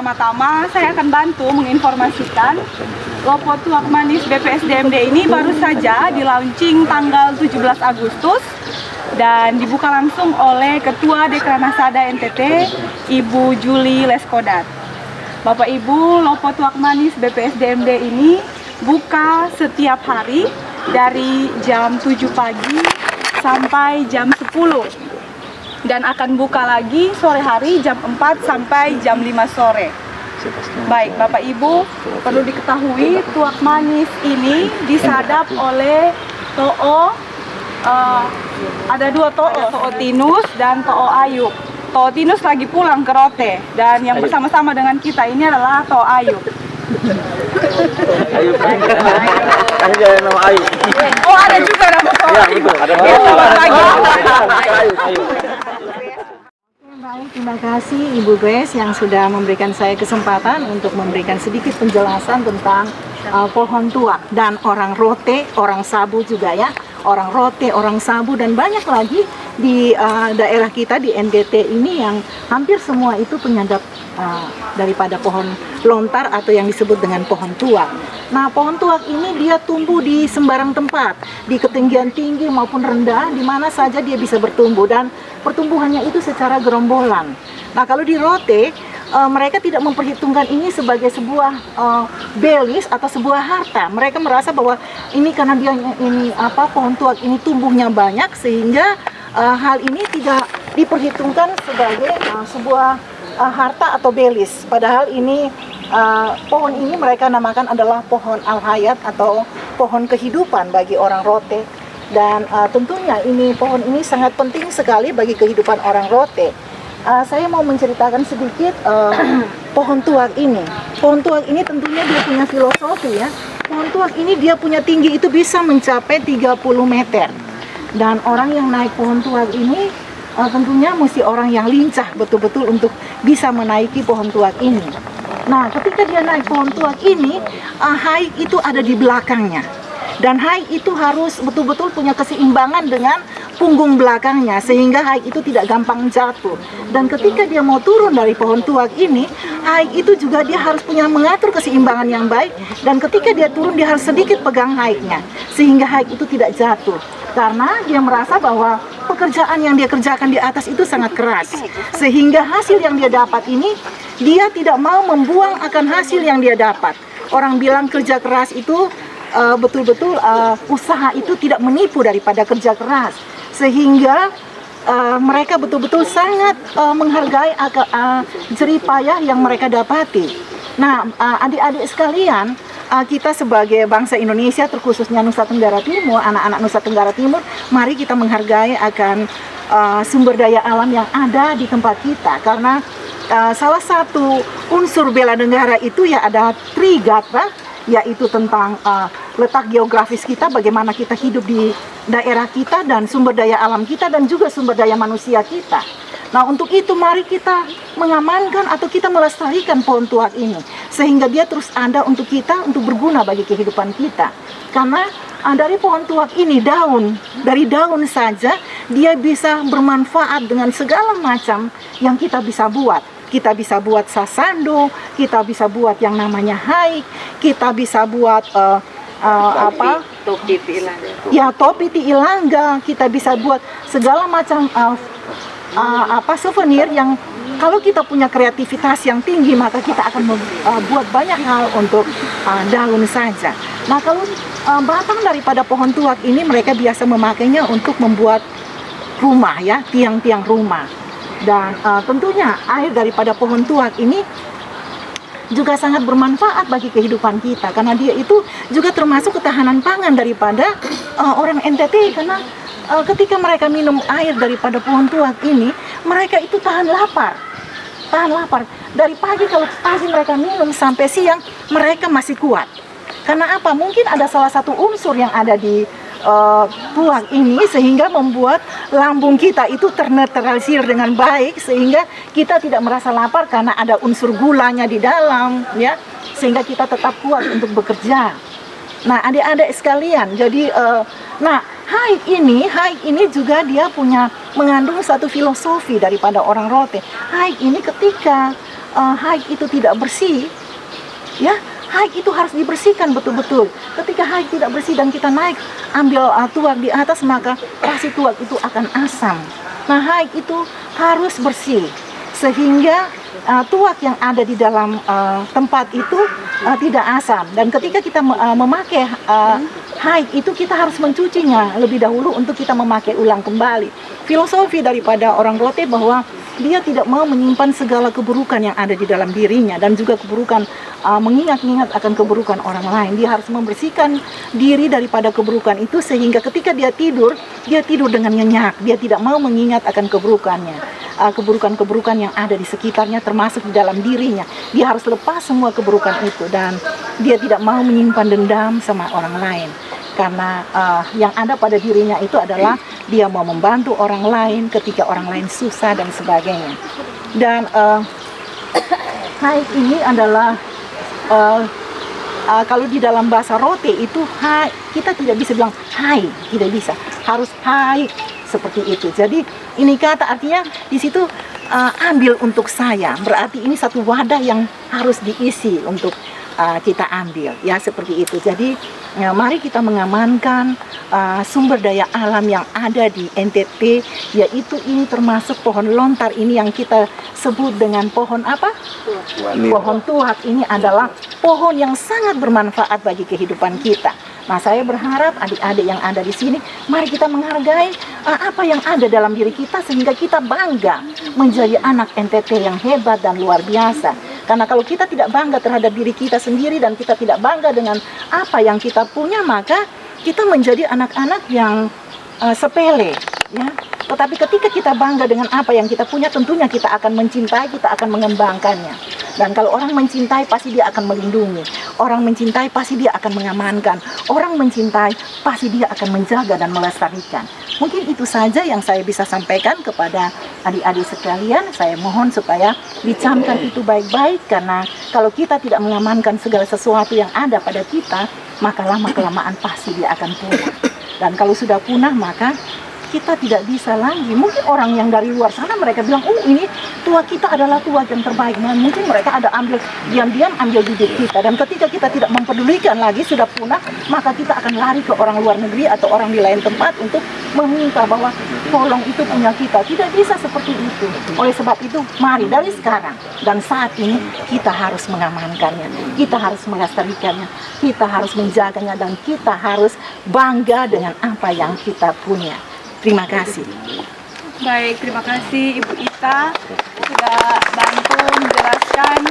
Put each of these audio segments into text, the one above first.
pertama-tama saya akan bantu menginformasikan Lopo Tuak Manis BPSDMD ini baru saja di-launching tanggal 17 Agustus dan dibuka langsung oleh Ketua Dekranasada NTT, Ibu Juli Leskodat. Bapak Ibu, Lopo Tuak Manis BPSDMD ini buka setiap hari dari jam 7 pagi sampai jam 10. Dan akan buka lagi sore hari jam 4 sampai jam 5 sore. Baik, Bapak Ibu, perlu diketahui Tuak Manis ini disadap oleh To'o, ada dua To'o Tinus dan To'o Ayub. To'o Tinus lagi pulang ke Rote, dan yang bersama-sama dengan kita ini adalah To'o Ayub. Ayub kan ada nama Ayub. Oh, ada juga nama To'o Ayub. Ya, selamat pagi. Baik, terima kasih Ibu Grace yang sudah memberikan saya kesempatan untuk memberikan sedikit penjelasan tentang pohon tuak dan orang Rote, orang Sabu juga ya, orang Rote, orang Sabu dan banyak lagi di daerah kita di NTT ini yang hampir semua itu penyadap daripada pohon lontar atau yang disebut dengan pohon tuak. Nah, pohon tuak ini dia tumbuh di sembarang tempat, di ketinggian tinggi maupun rendah, di mana saja dia bisa bertumbuh dan pertumbuhannya itu secara gerombolan. Nah, kalau di Rote, mereka tidak memperhitungkan ini sebagai sebuah belis atau sebuah harta. Mereka merasa bahwa ini karena dia ini pohon tuak ini tumbuhnya banyak sehingga hal ini tidak diperhitungkan sebagai sebuah harta atau belis. Padahal ini pohon ini mereka namakan adalah pohon al-hayat atau pohon kehidupan bagi orang Rote. Dan tentunya pohon ini sangat penting sekali bagi kehidupan orang Rote. Saya mau menceritakan sedikit pohon tuak ini. Pohon tuak ini tentunya dia punya filosofi ya. Pohon tuak ini dia punya tinggi itu bisa mencapai 30 meter. Dan orang yang naik pohon tuak ini tentunya mesti orang yang lincah betul-betul untuk bisa menaiki pohon tuak ini. Nah, ketika dia naik pohon tuak ini, haik itu ada di belakangnya. Dan haik itu harus betul-betul punya keseimbangan dengan punggung belakangnya sehingga haik itu tidak gampang jatuh. Dan ketika dia mau turun dari pohon tuak ini, haik itu juga dia harus punya mengatur keseimbangan yang baik. Dan ketika dia turun dia harus sedikit pegang haiknya sehingga haik itu tidak jatuh. Karena dia merasa bahwa pekerjaan yang dia kerjakan di atas itu sangat keras. Sehingga hasil yang dia dapat ini, dia tidak mau membuang akan hasil yang dia dapat. Orang bilang kerja keras itu betul-betul usaha itu tidak menipu daripada kerja keras. Sehingga mereka betul-betul sangat menghargai jerih payah yang mereka dapati. Nah, adik-adik sekalian, kita sebagai bangsa Indonesia, terkhususnya Nusa Tenggara Timur, anak-anak Nusa Tenggara Timur, mari kita menghargai akan sumber daya alam yang ada di tempat kita. Karena salah satu unsur bela negara itu ya ada Trigatra, yaitu tentang letak geografis kita, bagaimana kita hidup di daerah kita dan sumber daya alam kita dan juga sumber daya manusia kita. Nah, untuk itu mari kita mengamankan atau kita melestarikan pohon tuak ini sehingga dia terus ada untuk kita, untuk berguna bagi kehidupan kita. Karena dari pohon tuak ini dari daun saja dia bisa bermanfaat dengan segala macam yang kita bisa buat. Kita bisa buat sasando, kita bisa buat yang namanya haik, kita bisa buat topi tiilangga. Ya, topi tiilangga, kita bisa buat segala macam souvenir yang kalau kita punya kreativitas yang tinggi maka kita akan membuat banyak hal untuk daun saja. Nah, kalau batang daripada pohon tuak ini mereka biasa memakainya untuk membuat rumah ya, tiang-tiang rumah. Dan tentunya air daripada pohon tuak ini juga sangat bermanfaat bagi kehidupan kita karena dia itu juga termasuk ketahanan pangan daripada orang NTT. Karena ketika mereka minum air daripada pohon tuak ini, mereka itu tahan lapar. Dari pagi, kalau pagi mereka minum sampai siang mereka masih kuat. Karena apa? Mungkin ada salah satu unsur yang ada di tuak ini sehingga membuat lambung kita itu ternetralisir dengan baik sehingga kita tidak merasa lapar karena ada unsur gulanya di dalam ya, sehingga kita tetap kuat untuk bekerja. Nah, adik-adik sekalian, jadi haik ini juga dia mengandung satu filosofi daripada orang Rote. Haik ini ketika haid itu tidak bersih, ya haid itu harus dibersihkan betul-betul. Ketika haid tidak bersih dan kita naik ambil tuak di atas, maka pasti tuak itu akan asam. Nah, haid itu harus bersih sehingga tuak yang ada di dalam tempat itu tidak asam. Dan ketika kita memakai haid itu, kita harus mencucinya lebih dahulu untuk kita memakai ulang kembali. Filosofi daripada orang Rote bahwa dia tidak mau menyimpan segala keburukan yang ada di dalam dirinya, dan juga keburukan mengingat-ingat akan keburukan orang lain. Dia harus membersihkan diri daripada keburukan itu, sehingga ketika dia tidur dengan nyenyak. Dia tidak mau mengingat akan keburukannya, keburukan-keburukan yang ada di sekitarnya, termasuk di dalam dirinya. Dia harus lepas semua keburukan itu, dan dia tidak mau menyimpan dendam sama orang lain. Karena yang ada pada dirinya itu adalah dia mau membantu orang lain ketika orang lain susah dan sebagainya. Dan haid ini adalah kalau di dalam bahasa Rote itu kita tidak bisa bilang hai, tidak bisa, harus hai seperti itu. Jadi ini kata artinya di situ ambil untuk saya, berarti ini satu wadah yang harus diisi untuk kita ambil, ya seperti itu. Jadi mari kita mengamankan sumber daya alam yang ada di NTT, yaitu ini termasuk pohon lontar ini yang kita sebut dengan pohon apa? Pohon tuak. Ini adalah pohon yang sangat bermanfaat bagi kehidupan kita. Nah, saya berharap adik-adik yang ada di sini, mari kita menghargai apa yang ada dalam diri kita, sehingga kita bangga menjadi anak NTT yang hebat dan luar biasa. Karena kalau kita tidak bangga terhadap diri kita sendiri dan kita tidak bangga dengan apa yang kita punya, maka kita menjadi anak-anak yang sepele, ya. Tetapi ketika kita bangga dengan apa yang kita punya, tentunya kita akan mencintai, kita akan mengembangkannya. Dan kalau orang mencintai, pasti dia akan melindungi. Orang mencintai, pasti dia akan mengamankan. Orang mencintai, pasti dia akan menjaga dan melestarikan. Mungkin itu saja yang saya bisa sampaikan kepada adik-adik sekalian. Saya mohon supaya dicamkan itu baik-baik, karena kalau kita tidak mengamankan segala sesuatu yang ada pada kita, maka lama-kelamaan pasti dia akan punah. Dan kalau sudah punah, maka kita tidak bisa lagi. Mungkin orang yang dari luar sana mereka bilang, oh ini tua kita adalah tua yang terbaik. Nah, mungkin mereka ada ambil diam-diam ambil bibit kita. Dan ketika kita tidak mempedulikan lagi, sudah punah, maka kita akan lari ke orang luar negeri atau orang di lain tempat untuk meminta bahwa tolong itu punya kita. Tidak bisa seperti itu. Oleh sebab itu, mari dari sekarang dan saat ini kita harus mengamankannya, kita harus melestarikannya, kita harus menjaganya, dan kita harus bangga dengan apa yang kita punya. Terima kasih. Baik, terima kasih Ibu Ita sudah bantu menjelaskan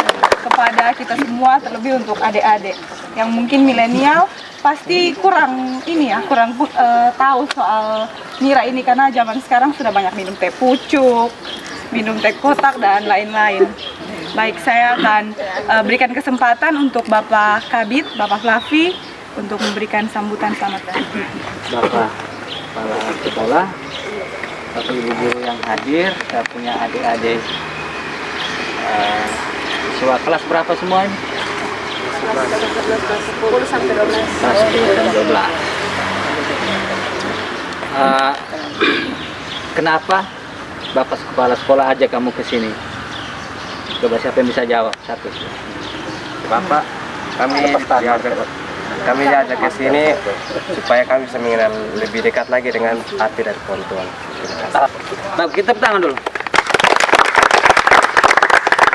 kepada kita semua, terlebih untuk adik-adik yang mungkin milenial pasti kurang tahu soal nira ini, karena zaman sekarang sudah banyak minum teh pucuk, minum teh kotak dan lain-lain. Baik, saya akan berikan kesempatan untuk Bapak Kabid, Bapak Flavi untuk memberikan sambutan selamat datang. Bapak Kepala Sekolah, Bapak Ibu Guru yang hadir, saya punya adik-adik siswa kelas berapa semua ini? Kelas 10 sampai 12. Kelas 10 dan 12. Kenapa Bapak Kepala Sekolah ajak kamu ke sini? Coba siapa yang bisa jawab? Satu. Bapak, kami diajak ke sini supaya kami bisa mengenal lebih dekat lagi dengan arti dari pohon tuak. Bapak, kita tepuk tangan dulu.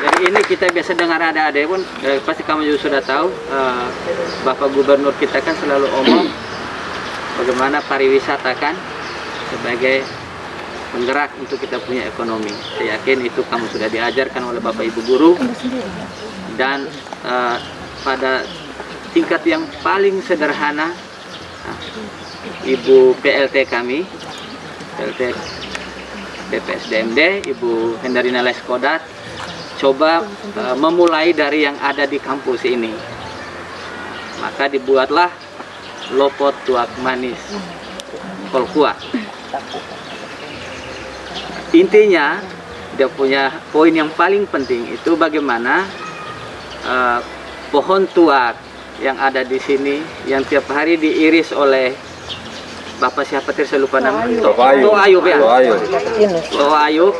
Jadi ini kita biasa dengar ada-ada pun, pasti kamu juga sudah tahu, Bapak Gubernur kita kan selalu omong bagaimana pariwisata kan sebagai penggerak untuk kita punya ekonomi. Saya yakin itu kamu sudah diajarkan oleh Bapak Ibu Guru, dan pada tingkat yang paling sederhana, Ibu PLT kami, PLT BPSDMD, Ibu Hendarina Leskodat, coba memulai dari yang ada di kampus ini. Maka dibuatlah Lopot Tuak Manis Kolkuak. Intinya, dia punya poin yang paling penting itu bagaimana pohon tuak yang ada di sini, yang tiap hari diiris oleh Bapak siapa tadi saya lupa nama. Toh Ayub ya. Toh Ayub.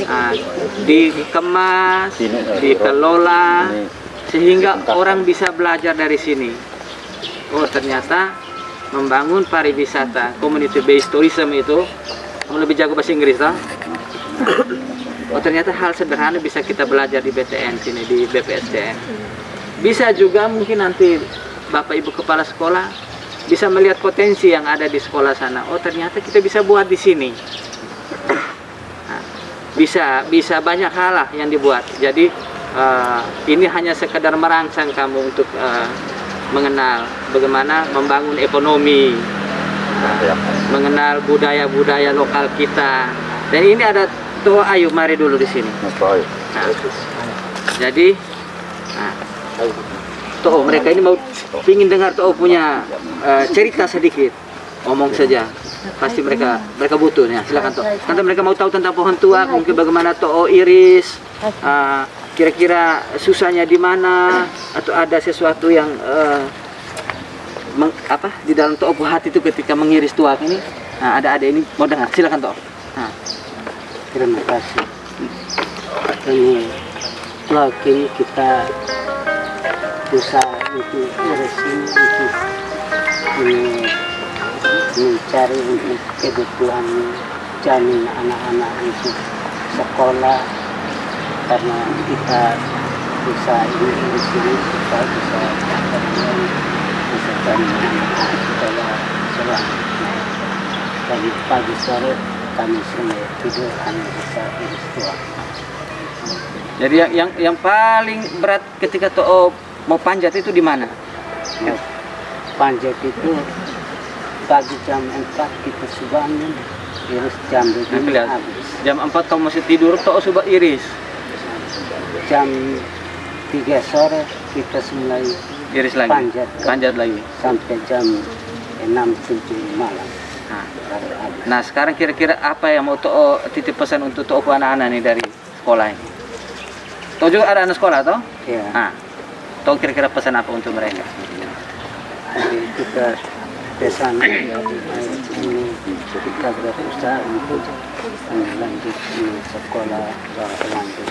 Nah, dikemas, dikelola sehingga orang bisa belajar dari sini. Oh ternyata membangun pariwisata, community based tourism itu, kamu lebih jago bahasa Inggris toh? Oh ternyata hal sederhana bisa kita belajar di BTN sini, di BPSDM. Bisa juga mungkin nanti Bapak Ibu Kepala Sekolah bisa melihat potensi yang ada di sekolah sana. Oh ternyata kita bisa buat di sini. Nah, bisa banyak hal lah yang dibuat. Jadi ini hanya sekedar merangsang kamu untuk mengenal bagaimana membangun ekonomi, mengenal budaya-budaya lokal kita. Dan ini ada Toh Ayub, mari dulu di sini. Nah, jadi, Toh mereka ini mau ingin dengar Toh punya cerita sedikit, ngomong saja. Pasti mereka butuhnya. Silakan Toh. Nanti mereka mau tahu tentang pohon tua, mungkin bagaimana Toh iris, kira-kira susahnya di mana, atau ada sesuatu yang di dalam Toh hati itu ketika mengiris tuak ini. Nah, ada ini mau dengar. Silakan Toh. Nah. Terima kasih. Ini lagi kita usaha untuk urusin untuk ini mencari untuk kebutuhan jamin anak-anak untuk sekolah, karena kita usaha ini urusin kita bisa jamin anak-anak sekolah selanjutnya. Dan pagi sore kami semua tidur hanya bisa iris tuak. Jadi yang paling berat ketika Toh mau panjat itu di mana? Ya, panjat itu pagi jam 4 kita sudah bangun, iris jam 2 habis. Jam 4 kamu masih tidur, Toh sudah iris. Jam 3 sore kita mulai Iris lagi. Panjat lagi. Sampai jam 6-7 malam. Nah sekarang kira-kira apa yang mau Toh titip pesan untuk Toh anak-anak nih dari sekolah ini? Toh juga ada anak sekolah Toh? Ya. Nah, Toh kira-kira pesan apa untuk mereka? Jadi kita pesan ini kita berusaha untuk lanjut sekolah lanjut.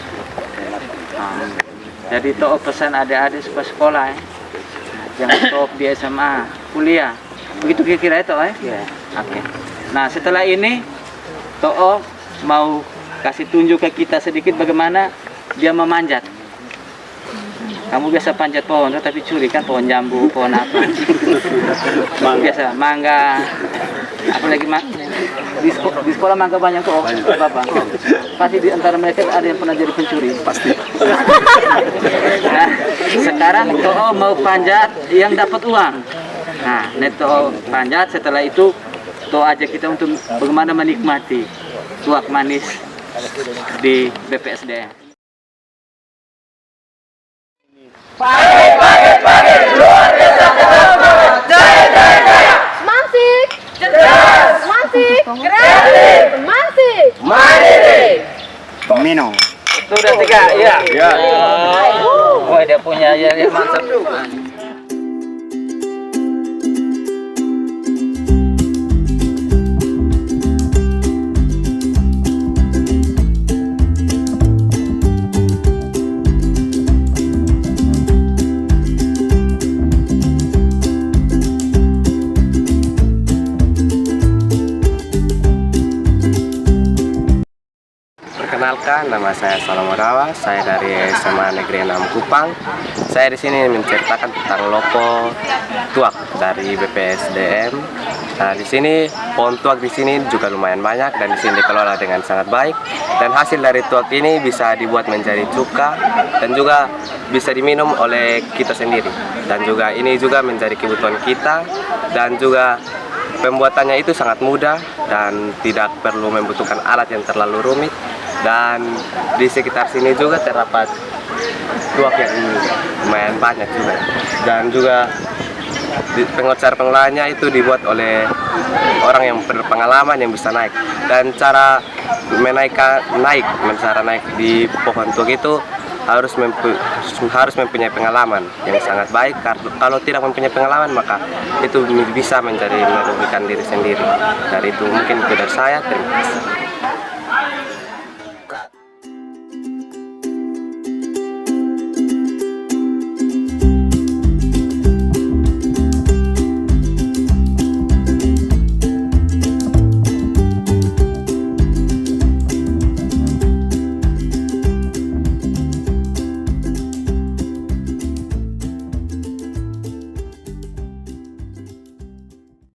Jadi Toh pesan adik-adik supaya sekolah ya. Jangan top di SMA, kuliah. Begitu kira-kira itu ya? Oke. Nah setelah ini Toh mau kasih tunjuk ke kita sedikit bagaimana dia memanjat. Kamu biasa panjat pohon, tapi curi kan pohon jambu, pohon apa? Biasa mangga, apalagi di sekolah mangga banyak Toh, Bapak. Pasti di antara mereka ada yang pernah jadi pencuri. Pasti. Nah, sekarang Toh mau panjat yang dapat uang. Nah, Toh panjat, setelah itu Toh ajak kita untuk bagaimana menikmati tuak manis di BPSDM. Pagi, luar biasa hebat. Jaya, jaya, jaya. Semantik, cerdas, semantik, kreatif, semantik, mandiri. Minum. Sudah 3, iya. Iya. Wah, dia punya ya mantap. Perkenalkan, nama saya Salomo Dawa, saya dari SMA Negeri 6 Kupang. Saya di sini menceritakan tentang lopo tuak dari BPSDM. Nah, di sini pohon tuak di sini juga lumayan banyak dan di sini dikelola dengan sangat baik. Dan hasil dari tuak ini bisa dibuat menjadi cuka dan juga bisa diminum oleh kita sendiri. Dan juga ini juga menjadi kebutuhan kita dan juga pembuatannya itu sangat mudah dan tidak perlu membutuhkan alat yang terlalu rumit. Dan di sekitar sini juga terdapat tuak yang lumayan banyak juga. Dan juga pengelolaan itu dibuat oleh orang yang berpengalaman yang bisa naik. Dan cara naik di pohon tuak itu harus mempunyai pengalaman yang sangat baik. Kalau tidak mempunyai pengalaman maka itu bisa merugikan diri sendiri. Dari itu mungkin itu dari saya. Terima kasih.